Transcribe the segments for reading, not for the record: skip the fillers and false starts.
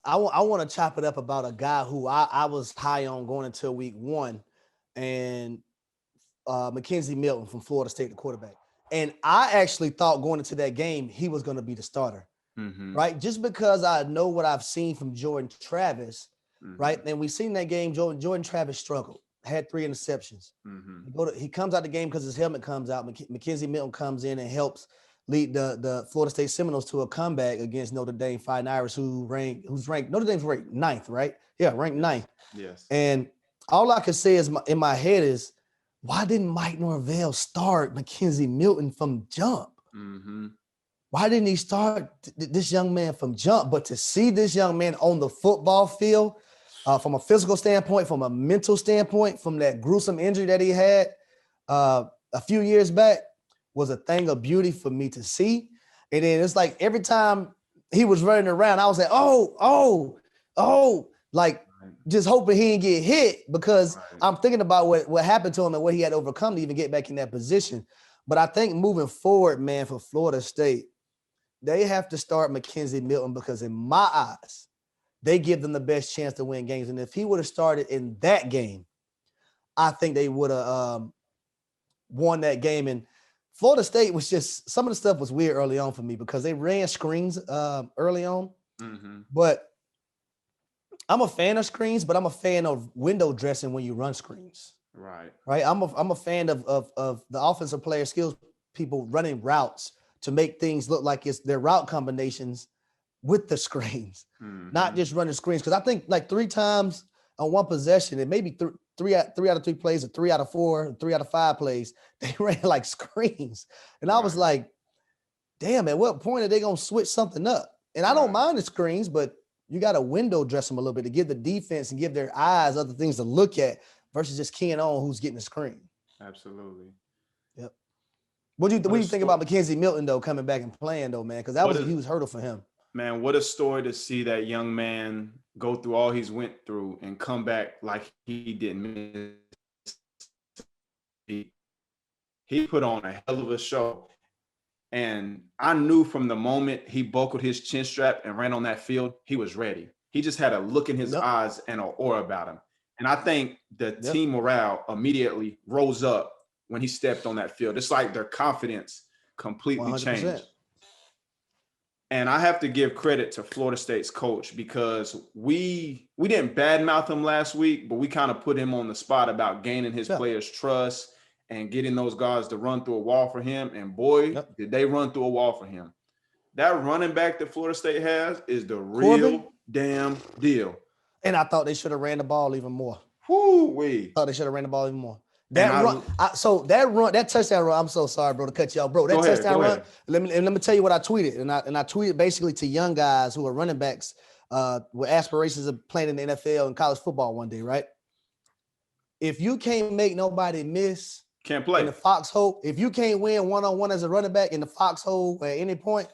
I want to chop it up about a guy who I was high on going until week 1, and McKenzie Milton from Florida State, the quarterback. And I actually thought going into that game he was going to be the starter, right? Just because I know what I've seen from Jordan Travis, right? And we seen that game. Jordan Travis struggled, had 3 interceptions. He comes out the game because his helmet comes out. McKenzie Milton comes in and helps lead the Florida State Seminoles to a comeback against Notre Dame Fighting Irish, who's ranked Notre Dame's ranked 9th, right? Yeah, ranked 9th. Yes. And all I can say is in my head is, why didn't Mike Norvell start McKenzie Milton from jump? Why didn't he start this young man from jump? But to see this young man on the football field, from a physical standpoint, from a mental standpoint, from that gruesome injury that he had a few years back, was a thing of beauty for me to see. And then it's like every time he was running around, I was like, oh, like just hoping he didn't get hit, because I'm thinking about what happened to him and what he had to overcome to even get back in that position. But I think moving forward, man, for Florida State, they have to start McKenzie Milton, because in my eyes, they give them the best chance to win games. And if he would have started in that game, I think they would have won that game. And Florida State was just, some of the stuff was weird early on for me because they ran screens early on. But I'm a fan of screens, but I'm a fan of window dressing when you run screens. Right. I'm a fan of the offensive player skills people running routes to make things look like it's their route combinations with the screens, not just running screens. Because I think like 3 times on one possession, and maybe three out of 3 plays, or 3 out of 4, 3 out of 5 plays, they ran like screens. And I was like, damn, at what point are they going to switch something up? And I don't mind the screens, but you got to window dress them a little bit to give the defense and give their eyes other things to look at versus just keying on who's getting the screen. Absolutely. Yep. What do you think about McKenzie Milton, though, coming back and playing, though, man? Because that was a huge hurdle for him. Man, what a story to see that young man go through all he's went through and come back like he didn't miss. He put on a hell of a show. And I knew from the moment he buckled his chin strap and ran on that field, he was ready. He just had a look in his eyes and an aura about him. And I think the team morale immediately rose up when he stepped on that field. It's like their confidence completely 100%. Changed. And I have to give credit to Florida State's coach, because we didn't badmouth him last week, but we kind of put him on the spot about gaining his players' trust and getting those guys to run through a wall for him. And boy, did they run through a wall for him. That running back that Florida State has is the real damn deal. And I thought they should have ran the ball even more. Woo-wee. Thought they should have ran the ball even more. That touchdown run, I'm so sorry, bro, to cut you off, bro. That touchdown run, let me tell you what I tweeted. And I tweeted basically to young guys who are running backs with aspirations of playing in the NFL and college football one day, right? If you can't make nobody miss, can't play in the foxhole. If you can't win one-on-one as a running back in the foxhole at any point,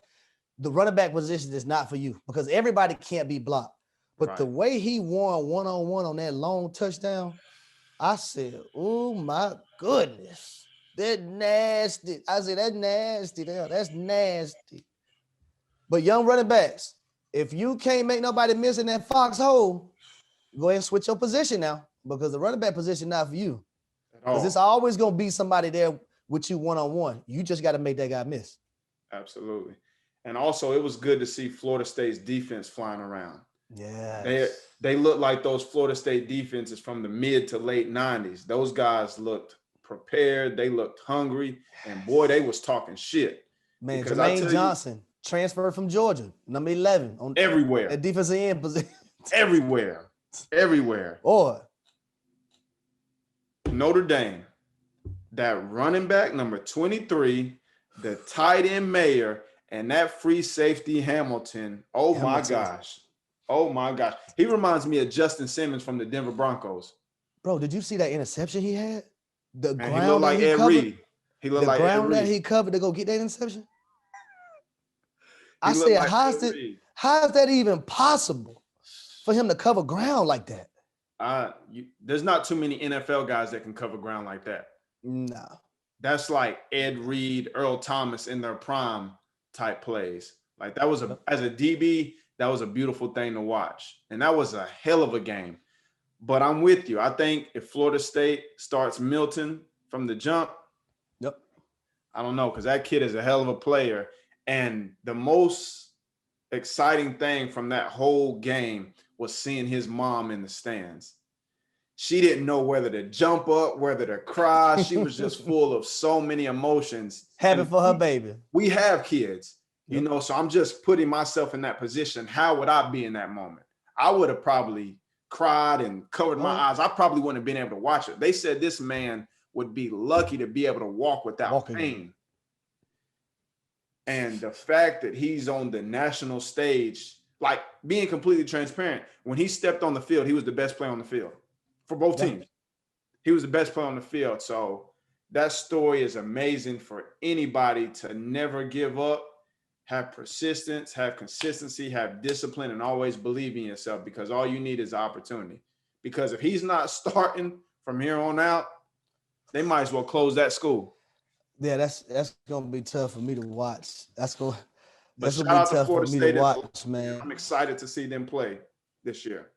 the running back position is not for you, because everybody can't be blocked. But the way he won one-on-one on that long touchdown, I said, oh my goodness, that nasty. I said, that's nasty. That's nasty. But young running backs, if you can't make nobody miss in that foxhole, go ahead and switch your position now, because the running back position not for you. Because it's always going to be somebody there with you one-on-one. You just got to make that guy miss. Absolutely. And also, it was good to see Florida State's defense flying around. Yeah. They look like those Florida State defenses from the mid to late 90s. Those guys looked prepared. They looked hungry. And, boy, they was talking shit. Man, Jermaine Johnson, transferred from Georgia, number 11. On everywhere. At defensive end position. Everywhere. Or Notre Dame, that running back, number 23, the tight end Mayer, and that free safety Hamilton. My gosh. Oh, my gosh. He reminds me of Justin Simmons from the Denver Broncos. Bro, did you see that interception he had? He looked like Ed Reed. He looked like Ed Reed. The ground that he covered to go get that interception? I said, how is that even possible for him to cover ground like that? There's not too many NFL guys that can cover ground like that. No. That's like Ed Reed, Earl Thomas in their prime type plays. Like that was as a DB, that was a beautiful thing to watch. And that was a hell of a game. But I'm with you. I think if Florida State starts Milton from the jump, yep, I don't know, because that kid is a hell of a player. And the most exciting thing from that whole game was seeing his mom in the stands. She didn't know whether to jump up, whether to cry. She was just full of so many emotions. Happy And for her baby. We have kids, Yep. you know, so I'm just putting myself in that position. How would I be in that moment? I would have probably cried and covered my eyes. I probably wouldn't have been able to watch it. They said this man would be lucky to be able to walk without pain. And the fact that he's on the national stage, like being completely transparent, when he stepped on the field, he was the best player on the field for both teams. He was the best player on the field. So that story is amazing for anybody to never give up, have persistence, have consistency, have discipline, and always believe in yourself, because all you need is opportunity. Because if he's not starting from here on out, they might as well close that school. Yeah, that's gonna be tough for me to watch. That's gonna But be shout out to tough for Florida me State to watch, man. I'm excited to see them play this year.